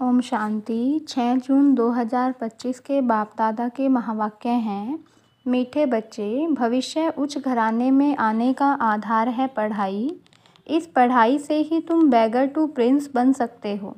ओम शांति। 6 जून 2025 के बाप दादा के महावाक्य हैं। मीठे बच्चे, भविष्य उच्च घराने में आने का आधार है पढ़ाई। इस पढ़ाई से ही तुम बैगर टू प्रिंस बन सकते हो।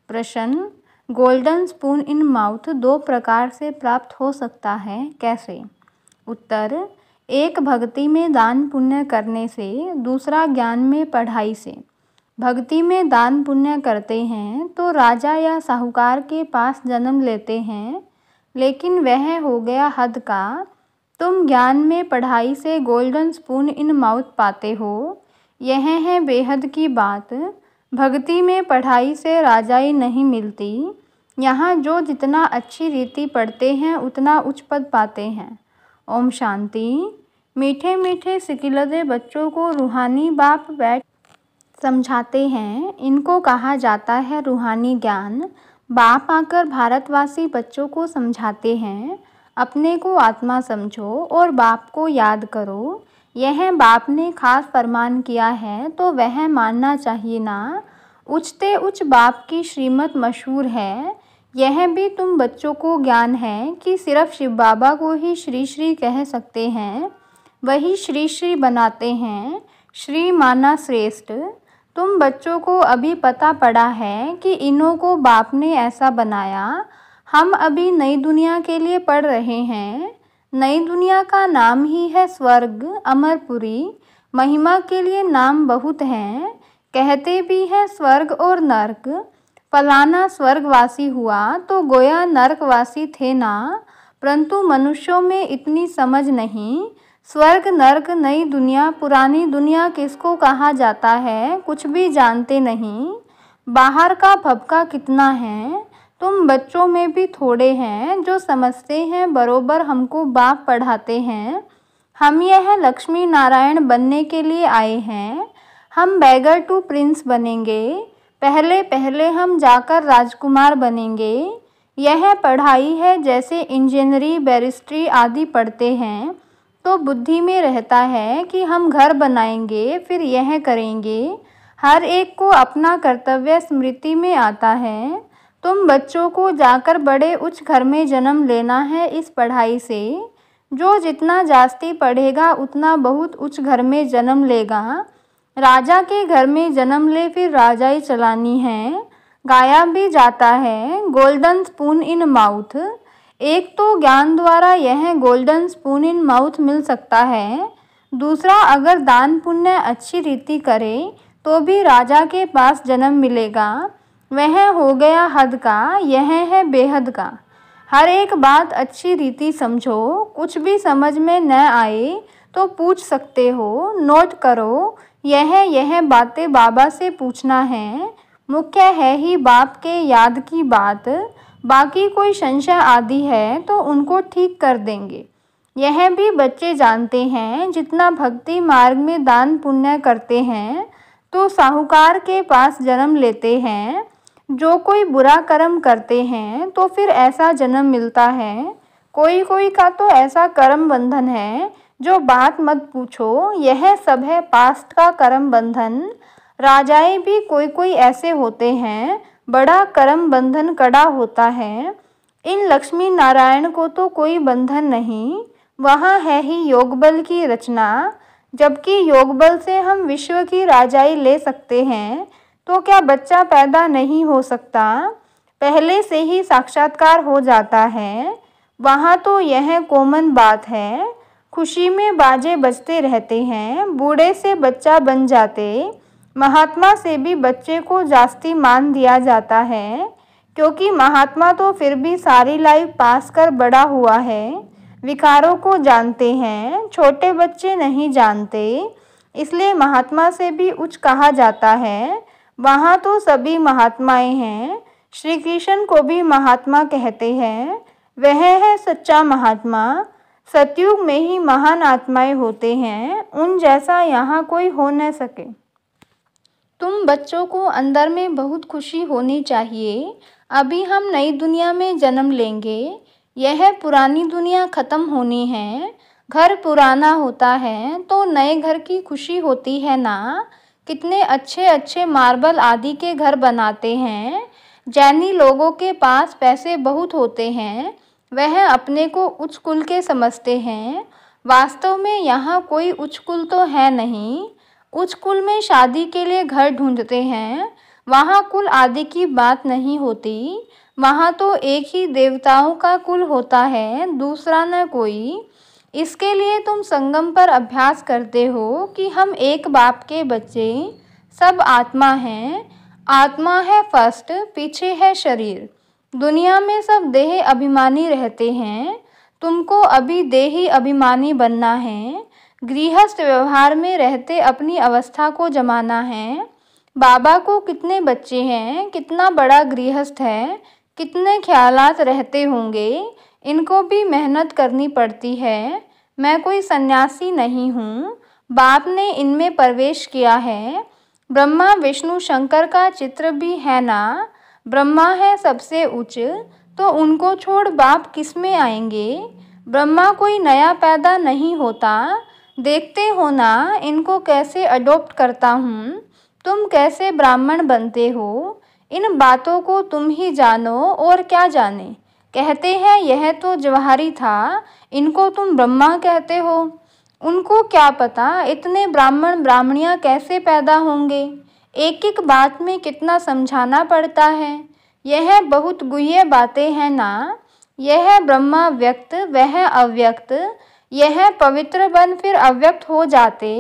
प्रश्न, गोल्डन स्पून इन माउथ 2 प्रकार से प्राप्त हो सकता है, कैसे? उत्तर, एक भक्ति में दान पुण्य करने से, दूसरा ज्ञान में पढ़ाई से। भक्ति में दान पुण्य करते हैं तो राजा या साहूकार के पास जन्म लेते हैं, लेकिन वह हो गया हद का। तुम ज्ञान में पढ़ाई से गोल्डन स्पून इन माउथ पाते हो। यह है बेहद की बात। भक्ति में पढ़ाई से राजाई नहीं मिलती। यहाँ जो जितना अच्छी रीति पढ़ते हैं उतना उच्च पद पाते हैं। ओम शांति। मीठे मीठे सिकिलदे बच्चों को रूहानी बाप बैठ समझाते हैं। इनको कहा जाता है रूहानी ज्ञान। बाप आकर भारतवासी बच्चों को समझाते हैं, अपने को आत्मा समझो और बाप को याद करो। यह बाप ने खास फरमान किया है तो वह मानना चाहिए ना। उच्चते उच्च बाप की श्रीमत मशहूर है। यह भी तुम बच्चों को ज्ञान है कि सिर्फ शिव बाबा को ही श्री श्री कह सकते हैं, वही श्री श्री बनाते हैं। श्री माना श्रेष्ठ। तुम बच्चों को अभी पता पड़ा है कि इन्हों को बाप ने ऐसा बनाया। हम अभी नई दुनिया के लिए पढ़ रहे हैं। नई दुनिया का नाम ही है स्वर्ग, अमरपुरी। महिमा के लिए नाम बहुत हैं। कहते भी हैं स्वर्ग और नर्क। फलाना स्वर्गवासी हुआ तो गोया नर्कवासी थे ना, परंतु मनुष्यों में इतनी समझ नहीं। स्वर्ग, नर्क, नई दुनिया, पुरानी दुनिया किसको कहा जाता है कुछ भी जानते नहीं। बाहर का भपका कितना है। तुम बच्चों में भी थोड़े हैं जो समझते हैं बरोबर हमको बाप पढ़ाते हैं। हम यह लक्ष्मी नारायण बनने के लिए आए हैं। हम बैगर टू प्रिंस बनेंगे। पहले पहले हम जाकर राजकुमार बनेंगे। यह पढ़ाई है जैसे इंजीनियरिंग, बैरिस्ट्री आदि पढ़ते हैं तो बुद्धि में रहता है कि हम घर बनाएंगे, फिर यह करेंगे। हर एक को अपना कर्तव्य स्मृति में आता है। तुम बच्चों को जाकर बड़े उच्च घर में जन्म लेना है इस पढ़ाई से। जो जितना जास्ती पढ़ेगा उतना बहुत उच्च घर में जन्म लेगा। राजा के घर में जन्म ले फिर राजाई चलानी है। गाया भी जाता है गोल्डन स्पून इन माउथ। एक तो ज्ञान द्वारा यह गोल्डन स्पून इन माउथ मिल सकता है, दूसरा अगर दान पुण्य अच्छी रीति करे तो भी राजा के पास जन्म मिलेगा। वह हो गया हद का, यह है बेहद का। हर एक बात अच्छी रीति समझो। कुछ भी समझ में न आए तो पूछ सकते हो, नोट करो। यह बातें बाबा से पूछना है। मुख्य है ही बाप के याद की बात। बाकी कोई संशय आदि है तो उनको ठीक कर देंगे। यह भी बच्चे जानते हैं जितना भक्ति मार्ग में दान पुण्य करते हैं तो साहूकार के पास जन्म लेते हैं। जो कोई बुरा कर्म करते हैं तो फिर ऐसा जन्म मिलता है। कोई कोई का तो ऐसा कर्म बंधन है जो बात मत पूछो। यह सब है पास्ट का कर्म बंधन। राजाएं भी कोई कोई ऐसे होते हैं, बड़ा कर्म बंधन कड़ा होता है। इन लक्ष्मी नारायण को तो कोई बंधन नहीं, वहाँ है ही योग बल की रचना। जबकि योग बल से हम विश्व की राजाई ले सकते हैं तो क्या बच्चा पैदा नहीं हो सकता? पहले से ही साक्षात्कार हो जाता है। वहाँ तो यह कॉमन बात है। खुशी में बाजे बजते रहते हैं। बूढ़े से बच्चा बन जाते। महात्मा से भी बच्चे को जास्ती मान दिया जाता है, क्योंकि महात्मा तो फिर भी सारी लाइफ पास कर बड़ा हुआ है। विकारों को जानते हैं, छोटे बच्चे नहीं जानते, इसलिए महात्मा से भी उच्च कहा जाता है। वहाँ तो सभी महात्माएं हैं। श्री कृष्ण को भी महात्मा कहते हैं। वह है सच्चा महात्मा। सतयुग में ही महान आत्माएं होते हैं, उन जैसा यहाँ कोई हो न सके। तुम बच्चों को अंदर में बहुत खुशी होनी चाहिए। अभी हम नई दुनिया में जन्म लेंगे। यह पुरानी दुनिया ख़त्म होनी है। घर पुराना होता है तो नए घर की खुशी होती है ना। कितने अच्छे अच्छे मार्बल आदि के घर बनाते हैं, जैनी लोगों के पास पैसे बहुत होते हैं, वह अपने को उच्च कुल के समझते हैं। वास्तव में यहाँ कोई उच्च कुल तो है नहीं। उच्च कुल में शादी के लिए घर ढूंढते हैं। वहाँ कुल आदि की बात नहीं होती। वहाँ तो एक ही देवताओं का कुल होता है, दूसरा न कोई। इसके लिए तुम संगम पर अभ्यास करते हो कि हम एक बाप के बच्चे, सब आत्मा हैं। आत्मा है फर्स्ट, पीछे है शरीर। दुनिया में सब देह अभिमानी रहते हैं। तुमको अभी देही अभिमानी बनना है। गृहस्थ व्यवहार में रहते अपनी अवस्था को जमाना है। बाबा को कितने बच्चे हैं, कितना बड़ा गृहस्थ है, कितने ख्यालात रहते होंगे, इनको भी मेहनत करनी पड़ती है। मैं कोई सन्यासी नहीं हूँ, बाप ने इनमें प्रवेश किया है। ब्रह्मा विष्णु शंकर का चित्र भी है ना। ब्रह्मा है सबसे उच्च, तो उनको छोड़ बाप किस में आएंगे। ब्रह्मा कोई नया पैदा नहीं होता। देखते हो ना इनको कैसे अडॉप्ट करता हूँ। तुम कैसे ब्राह्मण बनते हो, इन बातों को तुम ही जानो और क्या जाने। कहते हैं यह तो जवाहरी था, इनको तुम ब्रह्मा कहते हो। उनको क्या पता इतने ब्राह्मण ब्राह्मणियाँ कैसे पैदा होंगे। एक एक बात में कितना समझाना पड़ता है। यह बहुत गुह्य बातें हैं ना। यह ब्रह्मा व्यक्त, वह अव्यक्त। यह पवित्र बन फिर अव्यक्त हो जाते।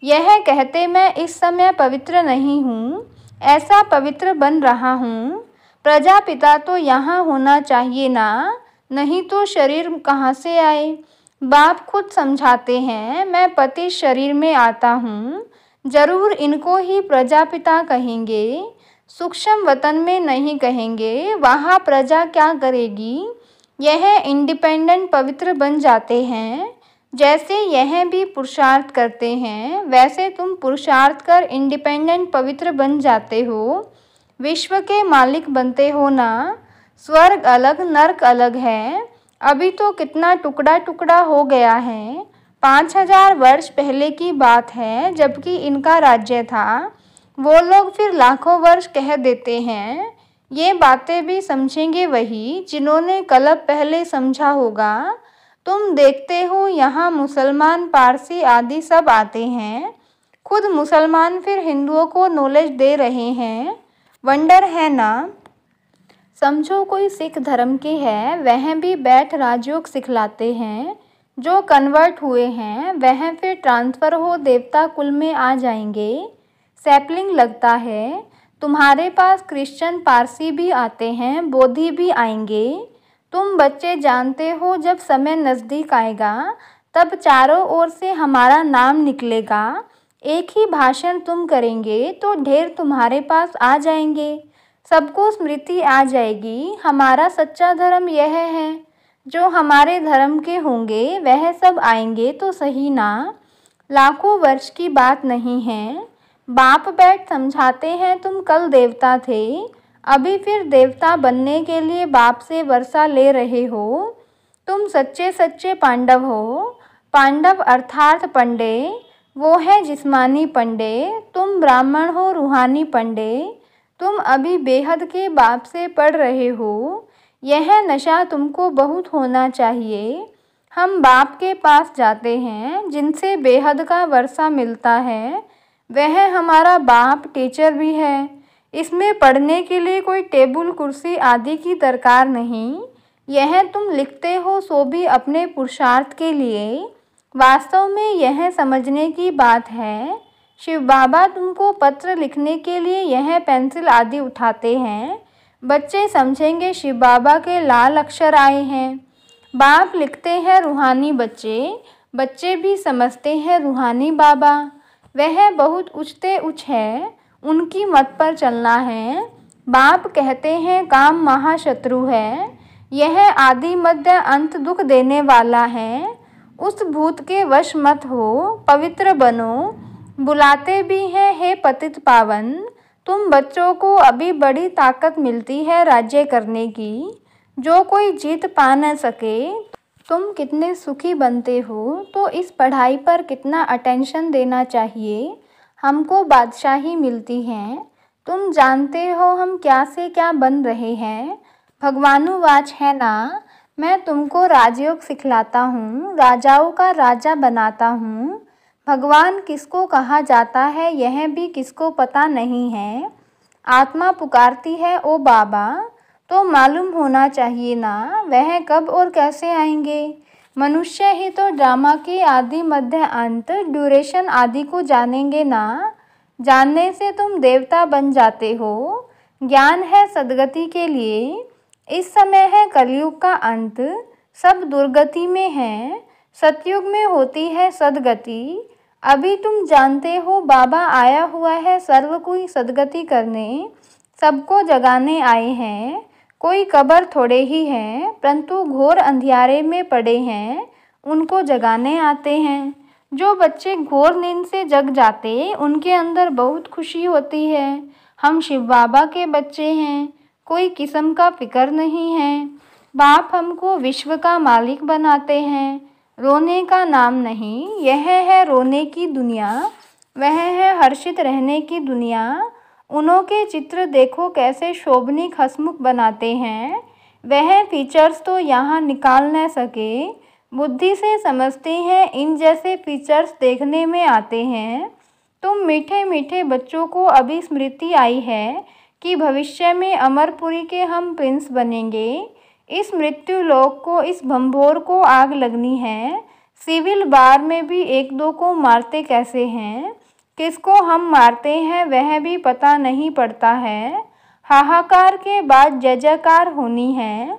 यह कहते मैं इस समय पवित्र नहीं हूँ, ऐसा पवित्र बन रहा हूँ। प्रजापिता तो यहाँ होना चाहिए ना, नहीं तो शरीर कहाँ से आए। बाप खुद समझाते हैं मैं पति शरीर में आता हूँ। जरूर इनको ही प्रजापिता कहेंगे, सूक्ष्म वतन में नहीं कहेंगे, वहाँ प्रजा क्या करेगी। यह इंडिपेंडेंट पवित्र बन जाते हैं। जैसे यह भी पुरुषार्थ करते हैं, वैसे तुम पुरुषार्थ कर इंडिपेंडेंट पवित्र बन जाते हो। विश्व के मालिक बनते हो ना। स्वर्ग अलग, नरक अलग है। अभी तो कितना टुकड़ा टुकड़ा हो गया है। 5000 वर्ष पहले की बात है, जबकि इनका राज्य था। वो लोग फिर लाखों वर्ष कह देते हैं। ये बातें भी समझेंगे वही जिन्होंने कल्प पहले समझा होगा। तुम देखते हो यहाँ मुसलमान, पारसी आदि सब आते हैं। खुद मुसलमान फिर हिंदुओं को नॉलेज दे रहे हैं। वंडर है ना। समझो कोई सिख धर्म के है, वह भी बैठ राजयोग सिखलाते हैं। जो कन्वर्ट हुए हैं वह फिर ट्रांसफ़र हो देवता कुल में आ जाएंगे। सैपलिंग लगता है। तुम्हारे पास क्रिश्चियन पारसी भी आते हैं, बोधी भी आएंगे। तुम बच्चे जानते हो जब समय नज़दीक आएगा तब चारों ओर से हमारा नाम निकलेगा। एक ही भाषण तुम करेंगे तो ढेर तुम्हारे पास आ जाएंगे। सबको स्मृति आ जाएगी हमारा सच्चा धर्म यह है। जो हमारे धर्म के होंगे वह सब आएंगे तो सही ना। लाखों वर्ष की बात नहीं है। बाप बैठ समझाते हैं तुम कल देवता थे, अभी फिर देवता बनने के लिए बाप से वर्षा ले रहे हो। तुम सच्चे सच्चे पांडव हो। पांडव अर्थात पंडे, वो है जिस्मानी पंडे। तुम ब्राह्मण हो, रूहानी पंडे। तुम अभी बेहद के बाप से पढ़ रहे हो। यह नशा तुमको बहुत होना चाहिए। हम बाप के पास जाते हैं जिनसे बेहद का वर्षा मिलता है। वह हमारा बाप टीचर भी है। इसमें पढ़ने के लिए कोई टेबल कुर्सी आदि की दरकार नहीं। यह तुम लिखते हो सो भी अपने पुरुषार्थ के लिए। वास्तव में यह समझने की बात है। शिव बाबा तुमको पत्र लिखने के लिए यह पेंसिल आदि उठाते हैं। बच्चे समझेंगे शिव बाबा के लाल अक्षर आए हैं। बाप लिखते हैं रूहानी बच्चे, बच्चे भी समझते हैं रूहानी बाबा। वह बहुत उच्चते उच्च है, उनकी मत पर चलना है। बाप कहते हैं काम महाशत्रु है। यह आदि मध्य अंत दुख देने वाला है। उस भूत के वश मत हो, पवित्र बनो। बुलाते भी हैं हे पतित पावन। तुम बच्चों को अभी बड़ी ताकत मिलती है राज्य करने की, जो कोई जीत पा न सके। तुम कितने सुखी बनते हो तो इस पढ़ाई पर कितना अटेंशन देना चाहिए। हमको बादशाही मिलती है। तुम जानते हो हम क्या से क्या बन रहे हैं। भगवानुवाच है ना, मैं तुमको राजयोग सिखलाता हूँ, राजाओं का राजा बनाता हूँ। भगवान किसको कहा जाता है यह भी किसको पता नहीं है। आत्मा पुकारती है ओ बाबा, तो मालूम होना चाहिए ना वह कब और कैसे आएंगे। मनुष्य ही तो ड्रामा के आदि मध्य अंत ड्यूरेशन आदि को जानेंगे ना। जानने से तुम देवता बन जाते हो। ज्ञान है सद्गति के लिए। इस समय है कलयुग का अंत, सब दुर्गति में है। सतयुग में होती है सद्गति। अभी तुम जानते हो बाबा आया हुआ है सर्व कोई सद्गति करने, सबको जगाने आए हैं। कोई कबर थोड़े ही हैं, परंतु घोर अंधियारे में पड़े हैं, उनको जगाने आते हैं। जो बच्चे घोर नींद से जग जाते उनके अंदर बहुत खुशी होती है। हम शिव बाबा के बच्चे हैं, कोई किस्म का फिक्र नहीं है। बाप हमको विश्व का मालिक बनाते हैं। रोने का नाम नहीं, यह है रोने की दुनिया, वह है हर्षित रहने की दुनिया। उन्हों के चित्र देखो कैसे शोभनीक हंसमुख बनाते हैं। वह फीचर्स तो यहाँ निकाल न सके, बुद्धि से समझते हैं इन जैसे फीचर्स देखने में आते हैं। तुम मीठे मीठे बच्चों को अभी स्मृति आई है कि भविष्य में अमरपुरी के हम प्रिंस बनेंगे। इस मृत्यु लोक को, इस भंभोर को आग लगनी है। सिविल बार में भी एक दो को मारते कैसे हैं, किसको हम मारते हैं वह भी पता नहीं पड़ता है। हाहाकार के बाद जय जयकार होनी है।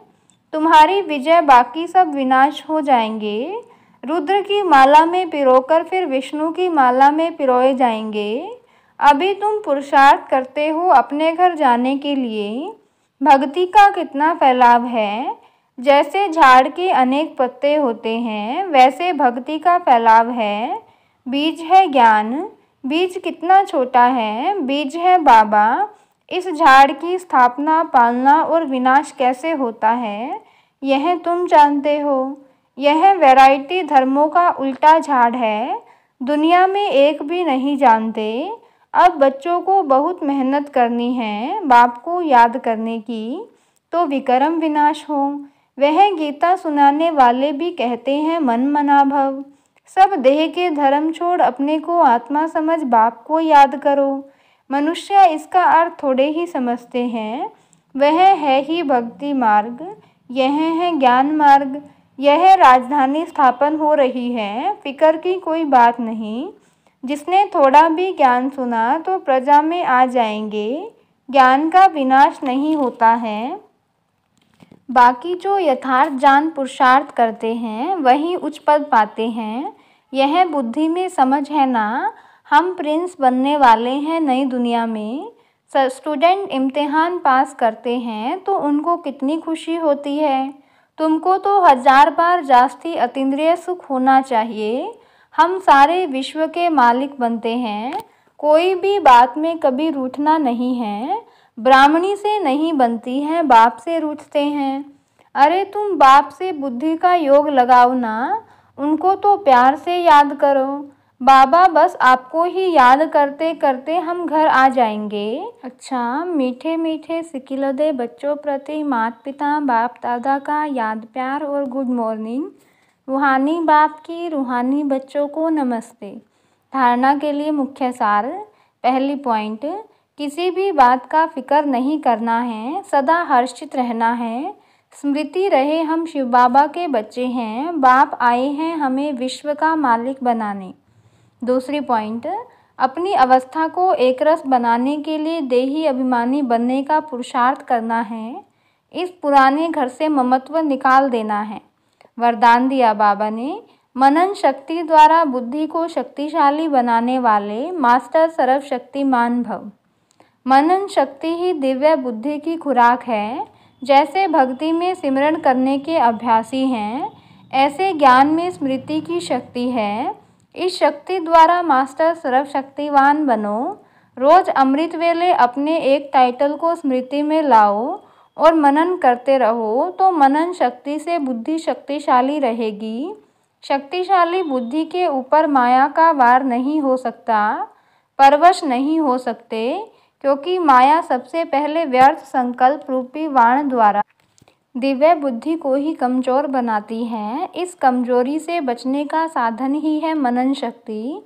तुम्हारी विजय, बाकी सब विनाश हो जाएंगे। रुद्र की माला में पिरोकर फिर विष्णु की माला में पिरोए जाएंगे। अभी तुम पुरुषार्थ करते हो अपने घर जाने के लिए। भक्ति का कितना फैलाव है। जैसे झाड़ के अनेक पत्ते होते हैं वैसे भक्ति का फैलाव है। बीज है ज्ञान, बीज कितना छोटा है, बीज है बाबा। इस झाड़ की स्थापना, पालना और विनाश कैसे होता है यह तुम जानते हो। यह वैरायटी धर्मों का उल्टा झाड़ है, दुनिया में एक भी नहीं जानते। अब बच्चों को बहुत मेहनत करनी है बाप को याद करने की, तो विक्रम विनाश हो। वह गीता सुनाने वाले भी कहते हैं मन मना भव। सब देह के धर्म छोड़ अपने को आत्मा समझ बाप को याद करो। मनुष्य इसका अर्थ थोड़े ही समझते हैं। वह है ही भक्ति मार्ग, यह है ज्ञान मार्ग। यह राजधानी स्थापन हो रही है, फिक्र की कोई बात नहीं। जिसने थोड़ा भी ज्ञान सुना तो प्रजा में आ जाएंगे। ज्ञान का विनाश नहीं होता है। बाकी जो यथार्थ जान पुरुषार्थ करते हैं वही उच्च पद पाते हैं। यह बुद्धि में समझ है ना। हम प्रिंस बनने वाले हैं नई दुनिया में। स्टूडेंट इम्तिहान पास करते हैं तो उनको कितनी खुशी होती है। तुमको तो 1000 बार जास्ती अतीन्द्रिय सुख होना चाहिए। हम सारे विश्व के मालिक बनते हैं। कोई भी बात में कभी रूठना नहीं है। ब्राह्मणी से नहीं बनती है, बाप से रूठते हैं। अरे तुम बाप से बुद्धि का योग लगाओ ना, उनको तो प्यार से याद करो। बाबा बस आपको ही याद करते करते हम घर आ जाएंगे। अच्छा, मीठे मीठे सिकिलदे बच्चों प्रति माता पिता बाप दादा का याद प्यार और गुड मॉर्निंग। रूहानी बाप की रूहानी बच्चों को नमस्ते। धारणा के लिए मुख्य सार। पहली पॉइंट, किसी भी बात का फिक्र नहीं करना है, सदा हर्षित रहना है। स्मृति रहे हम शिव बाबा के बच्चे हैं, बाप आए हैं हमें विश्व का मालिक बनाने। दूसरी पॉइंट, अपनी अवस्था को एकरस बनाने के लिए देही अभिमानी बनने का पुरुषार्थ करना है। इस पुराने घर से ममत्व निकाल देना है। वरदान दिया बाबा ने, मनन शक्ति द्वारा बुद्धि को शक्तिशाली बनाने वाले मास्टर सर्वशक्तिमान भव। मनन शक्ति ही दिव्य बुद्धि की खुराक है। जैसे भक्ति में सिमरण करने के अभ्यासी हैं, ऐसे ज्ञान में स्मृति की शक्ति है। इस शक्ति द्वारा मास्टर सर्वशक्तिवान बनो। रोज अमृत वेले अपने एक टाइटल को स्मृति में लाओ और मनन करते रहो, तो मनन शक्ति से बुद्धि शक्तिशाली रहेगी। शक्तिशाली बुद्धि के ऊपर माया का वार नहीं हो सकता, परवश नहीं हो सकते, क्योंकि माया सबसे पहले व्यर्थ संकल्प रूपी वाण द्वारा दिव्य बुद्धि को ही कमजोर बनाती है। इस कमजोरी से बचने का साधन ही है मनन शक्ति।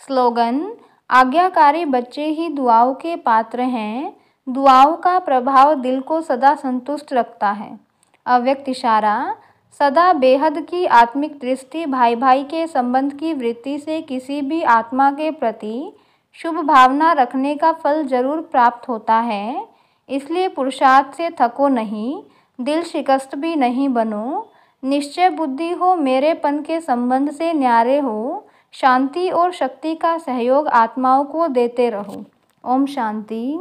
स्लोगन: आज्ञाकारी बच्चे ही दुआओं के पात्र हैं। दुआओं का प्रभाव दिल को सदा संतुष्ट रखता है। अव्यक्त इशारा: सदा बेहद की आत्मिक दृष्टि, भाई भाई के संबंध की वृत्ति से किसी भी आत्मा के प्रति शुभ भावना रखने का फल जरूर प्राप्त होता है। इसलिए पुरुषार्थ से थको नहीं, दिल शिकस्त भी नहीं बनो। निश्चय बुद्धि हो, मेरेपन के संबंध से न्यारे हो। शांति और शक्ति का सहयोग आत्माओं को देते रहो। ओम शांति।